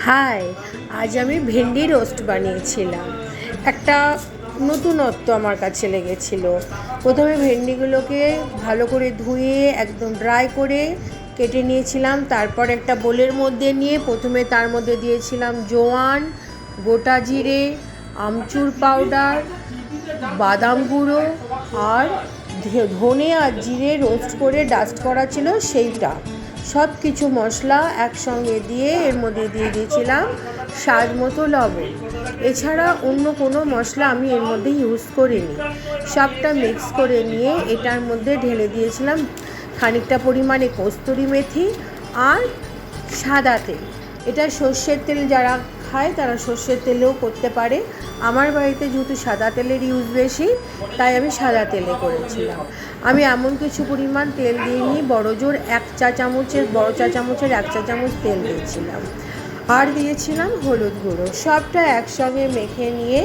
High, আজ আমি ভেন্ডি রোস্ট বানিয়েছিলাম। একটা নতুনত্ব আমার কাছে লেগেছিল। প্রথমে ভেন্ডিগুলোকে ভালো করে ধুয়ে একদম ড্রাই করে কেটে নিয়েছিলাম। তারপর একটা বোলের মধ্যে নিয়ে প্রথমে তার মধ্যে দিয়েছিলাম জোয়ান, গোটা জিরে, আমচুর পাউডার, বাদাম গুঁড়ো আর ধনে আর জিরে রোস্ট করে ডাস্ট করা ছিল সেইটা। সব কিছু মশলা একসঙ্গে দিয়ে এর মধ্যে দিয়ে দিয়েছিলাম স্বাদ মতো লবণ। এছাড়া অন্য কোনো মশলা আমি এর মধ্যে ইউজ করিনি। সবটা মিক্স করে নিয়ে এটার মধ্যে ঢেলে দিয়েছিলাম খানিকটা পরিমাণে কস্তুরি মেথি আর সাদা তেল। এটা সর্ষের তেল যারা খায় তারা সর্ষের তেলেও করতে পারে। আমার বাড়িতে যেহেতু সাদা তেলের ইউজ বেশি, তাই আমি সাদা তেলে করেছিলাম। আমি এমন কিছু পরিমাণ তেল দিইনি, বড় জোর বড় চা চামচের 1 চা চামচ তেল দিয়েছিলাম। আর দিয়েছিলাম হলুদ গুঁড়ো। সবটা একসঙ্গে মেখে নিয়ে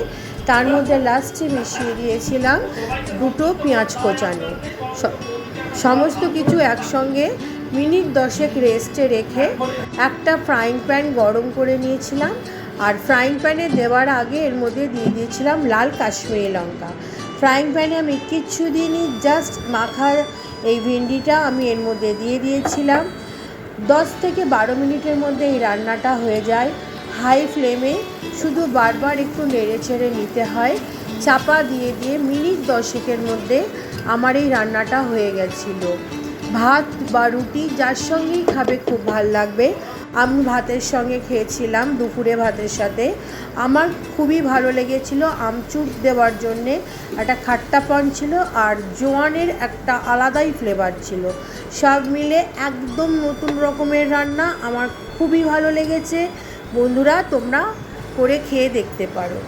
তার মধ্যে লাস্টে মিশিয়ে দিয়েছিলাম 2টো পেঁয়াজ কোচানো। সমস্ত কিছু একসঙ্গে মিনিট 10 রেস্টে রেখে একটা ফ্রাইং প্যান গরম করে নিয়েছিলাম। আর ফ্রাইং প্যানে দেওয়ার আগে এর মধ্যে দিয়ে দিয়েছিলাম লাল কাশ্মীরি লঙ্কা। ফ্রাইং প্যানে আমি কিচ্ছু দিইনি, জাস্ট মাখা এই ভেন্ডিটা আমি এর মধ্যে দিয়ে দিয়েছিলাম। 10 থেকে 12 মিনিটের মধ্যে এই রান্নাটা হয়ে যায়। হাই ফ্লেমে শুধু বারবার একটু নেড়ে চেড়ে নিতে হয়। চাপা দিয়ে দিয়ে মিনিট 10 মধ্যে আমার এই রান্নাটা হয়ে গেছিলো। ভাত বা রুটি যার সঙ্গেই খাবে খুব ভাল লাগবে। আমি ভাতের সঙ্গে খেয়েছিলাম, দুপুরে ভাতের সাথে। আমার খুবই ভালো লেগেছিল। আমচুর দেওয়ার জন্যে একটা খাট্টাপন ছিল আর জোয়ানের একটা আলাদাই ফ্লেভার ছিল। সব মিলে একদম নতুন রকমের রান্না, আমার খুবই ভালো লেগেছে। বন্ধুরা, তোমরা করে খেয়ে দেখতে পারো।